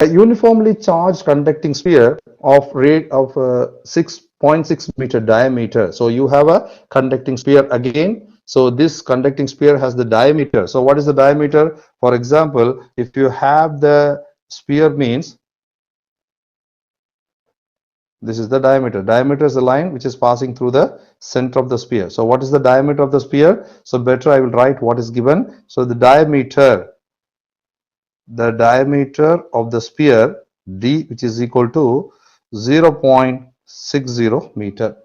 A uniformly charged conducting sphere of rate of 6.6 meter diameter. So you have a conducting sphere again. So this conducting sphere has the diameter. So what is the diameter? For example, if you have the sphere means this is the diameter. Diameter is the line which is passing through the center of the sphere. So what is the diameter of the sphere? So better I will write what is given. So the diameter of the sphere d, which is equal to 0.60 meter.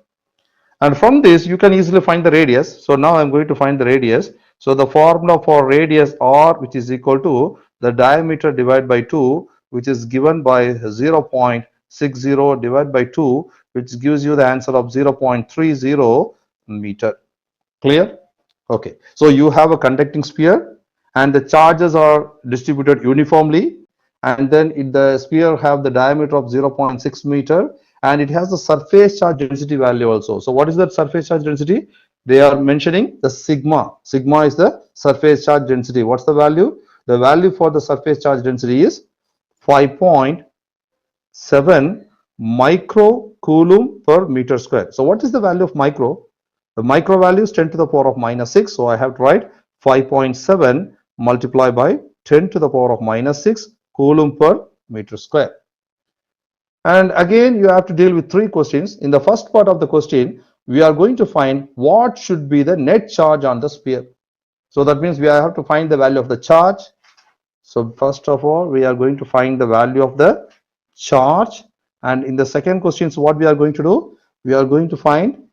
And from this you can easily find the radius. So now I'm going to find the radius. So the formula for radius r, which is equal to the diameter divided by 2, which is given by 0.60 divided by 2, which gives you the answer of 0.30 meter. Clear? Okay. So you have a conducting sphere and the charges are distributed uniformly, and then the sphere have the diameter of 0.6 meter, and it has the surface charge density value also. So what is that surface charge density? They are mentioning the sigma. Sigma is the surface charge density. What's the value? The value for the surface charge density is 5.7 microcoulomb per meter square. So what is the value of micro? The micro value is 10 to the power of minus 6. So I have to write 5.7 multiplied by 10 to the power of minus 6 coulomb per meter square. And again, you have to deal with three questions. In the first part of the question, we are going to find what should be the net charge on the sphere. So that means we have to find the value of the charge. So first of all, we are going to find the value of the charge. And in the second question, so what we are going to do? We are going to find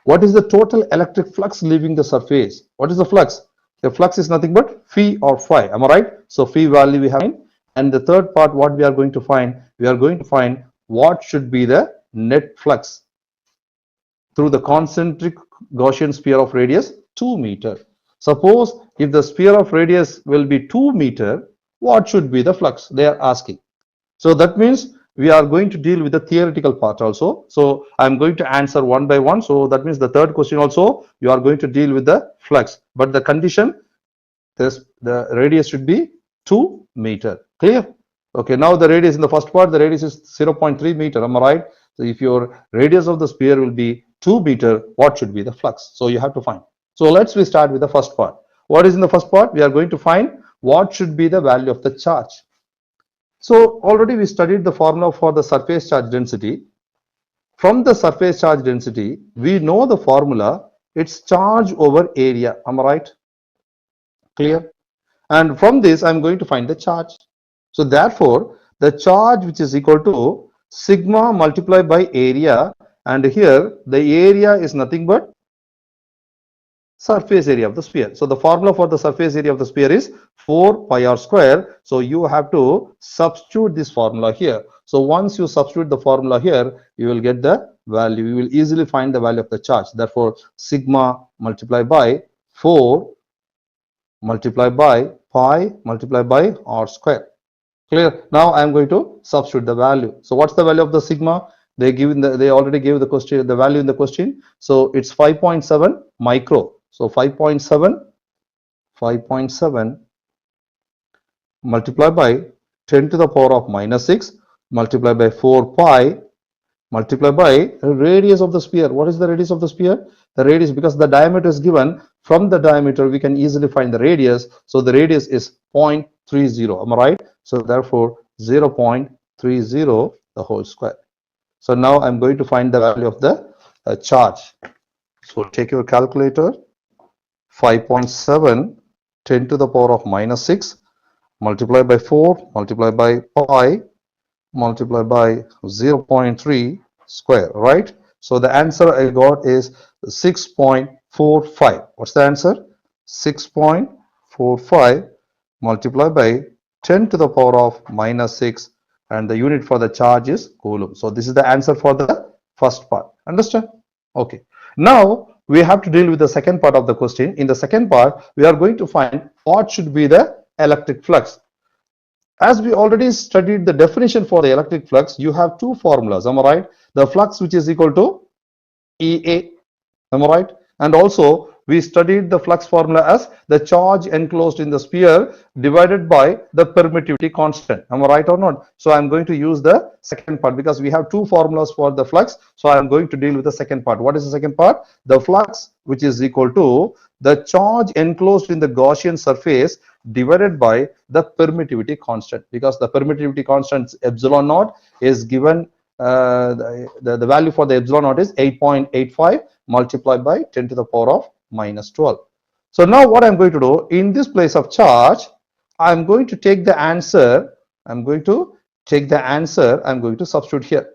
what is the total electric flux leaving the surface. What is the flux? The flux is nothing but phi or phi. Am I right? So phi value we have. And the third part, what we are going to find? We are going to find what should be the net flux through the concentric Gaussian sphere of radius 2 meter. Suppose if the sphere of radius will be 2 meter, what should be the flux? They are asking. So that means we are going to deal with the theoretical part also. So I'm going to answer one by one. So that means the third question also you are going to deal with the flux, but the condition the radius should be 2 meter. Clear? Okay, now the radius in the first part, the radius is 0.3 meter. Am I right? So if your radius of the sphere will be 2 meter, what should be the flux? So you have to find. So let's start with the first part. What is in the first part? We are going to find what should be the value of the charge. So already we studied the formula for the surface charge density. From the surface charge density, we know the formula. It's charge over area. Am I right? Clear? And from this, I'm going to find the charge. So therefore, the charge which is equal to sigma multiplied by area, and here the area is nothing but surface area of the sphere. So the formula for the surface area of the sphere is 4 pi r square. So you have to substitute this formula here. So once you substitute the formula here, you will get the value. You will easily find the value of the charge. Therefore, sigma multiplied by 4 multiplied by pi multiplied by r square. Clear? Now I am going to substitute the value. So what's the value of the sigma? They already gave the question, the value in the question. So it's 5.7 micro. So 5.7 multiplied by 10 to the power of minus 6 multiplied by 4 pi multiplied by radius of the sphere. What is the radius of the sphere? The radius, because the diameter is given, from the diameter we can easily find the radius. So the radius is 0.30. Am I right? So therefore 0.30 the whole square. So now I'm going to find the value of the charge. So take your calculator. 5.7 10 to the power of minus 6 multiplied by 4 multiplied by pi multiplied by 0.3 square, right? So the answer I got is 6.45. What's the answer? 6.45 multiplied by 10 to the power of minus 6, and the unit for the charge is coulomb. So this is the answer for the first part. Understand? Okay. Now we have to deal with the second part of the question. In the second part, we are going to find what should be the electric flux. As we already studied the definition for the electric flux, you have two formulas. Am I right? The flux which is equal to EA. Am I right? And also we studied the flux formula as the charge enclosed in the sphere divided by the permittivity constant. Am I right or not? So I'm going to use the second part because we have two formulas for the flux. So I'm going to deal with the second part. What is the second part? The flux, which is equal to the charge enclosed in the Gaussian surface divided by the permittivity constant, because the permittivity constant epsilon naught is given, the value for the epsilon naught is 8.85 multiplied by 10 to the power of minus 12. So now what I'm going to do, in this place of charge, I'm going to take the answer, I'm going to substitute here.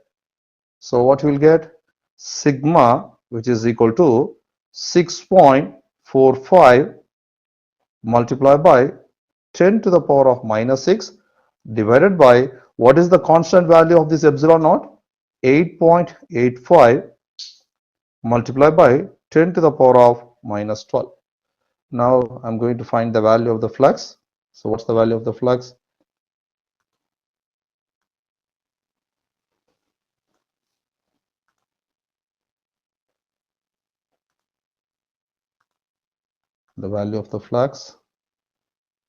So what we'll get, sigma, which is equal to 6.45 multiplied by 10 to the power of minus 6 divided by, what is the constant value of this epsilon naught? 8.85 multiplied by 10 to the power of minus 12. Now I'm going to find the value of the flux. So what's the value of the flux? The value of the flux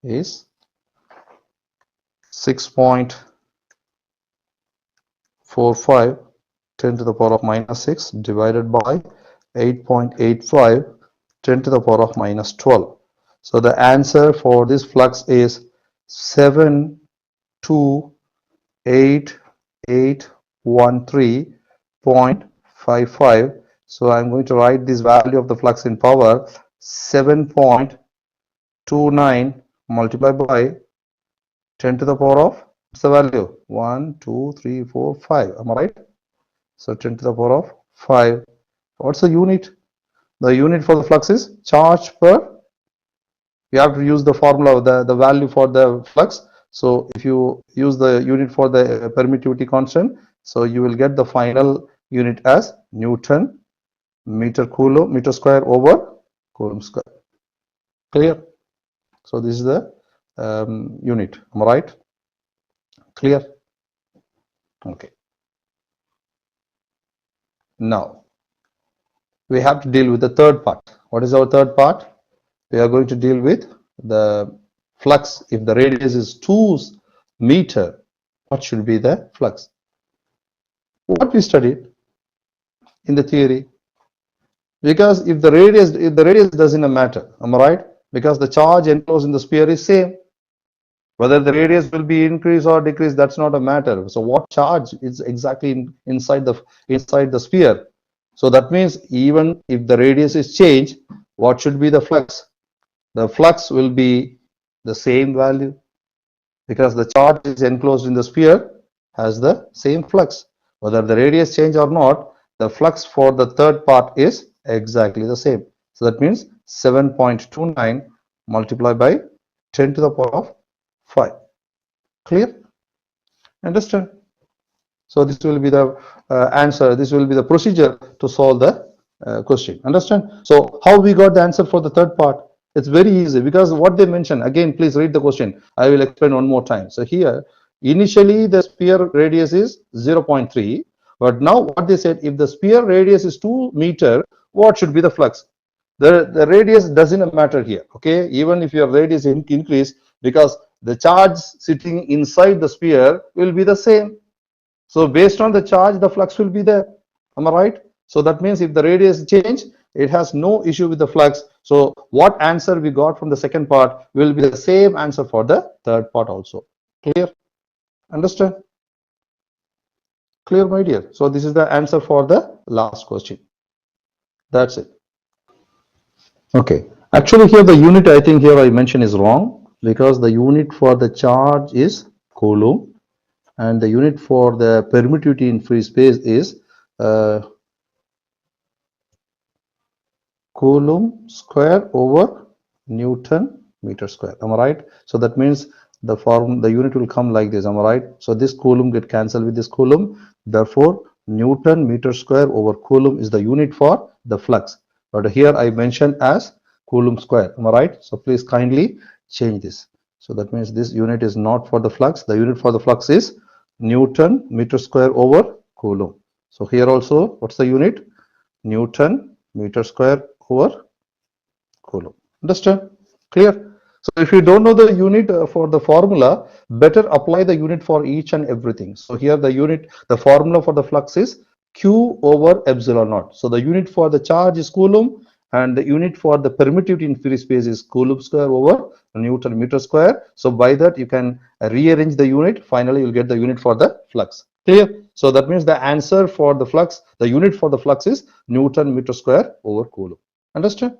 is 6.45 10 to the power of minus 6 divided by 8.85 10 to the power of minus 12. So the answer for this flux is 72813.55. So I'm going to write this value of the flux in power, 7.29 multiplied by 10 to the power of, what's the value? 1, 2, 3, 4, 5. Am I right? So 10 to the power of 5. What's the unit? The unit for the flux is charge per, you have to use the formula, the value for the flux. So if you use the unit for the permittivity constant, so you will get the final unit as Newton meter square over Coulomb square. Clear? So this is the unit. Am I right? Clear? Okay. Now we have to deal with the third part. What is our third part? We are going to deal with the flux. If the radius is 2 meter, what should be the flux? What we studied in the theory, because if the radius doesn't matter, am I right? Because the charge enclosed in the sphere is same. Whether the radius will be increased or decreased, that's not a matter. So what charge is exactly inside the sphere? So that means even if the radius is changed, what should be the flux? The flux will be the same value, because the charge is enclosed in the sphere has the same flux. Whether the radius change or not, the flux for the third part is exactly the same. So that means 7.29 multiplied by 10 to the power of 5. Clear? Understand? So this will be the answer. This will be the procedure to solve the question. Understand? So how we got the answer for the third part? It's very easy, because what they mention, again, please read the question. I will explain one more time. So here, initially the sphere radius is 0.3, but now what they said, if the sphere radius is 2 meter, what should be the flux? The radius doesn't matter here. Okay, even if your radius increase, because the charge sitting inside the sphere will be the same. So based on the charge, the flux will be there. Am I right? So that means if the radius change, it has no issue with the flux. So what answer we got from the second part will be the same answer for the third part also. Clear? Understand? Clear, my dear? So this is the answer for the last question. That's it. Okay. Actually here the unit, I think here I mentioned is wrong, because the unit for the charge is Coulomb and the unit for the permittivity in free space is Coulomb square over Newton meter square. Am I right? So that means the unit will come like this. Am I right? So this Coulomb get cancelled with this Coulomb. Therefore, Newton meter square over Coulomb is the unit for the flux. But here I mentioned as Coulomb square. Am I right? So please kindly change this. So that means this unit is not for the flux. The unit for the flux is Newton meter square over Coulomb. So here also, what's the unit? Newton meter square over Coulomb. Understand? Clear? So if you don't know the unit for the formula, better apply the unit for each and everything. So here the unit, the formula for the flux is Q over epsilon naught. So the unit for the charge is Coulomb, and the unit for the permittivity in free space is Coulomb square over Newton meter square. So by that you can rearrange the unit. Finally, you'll get the unit for the flux. Clear? So that means the answer for the flux, the unit for the flux is Newton meter square over Coulomb. Understand?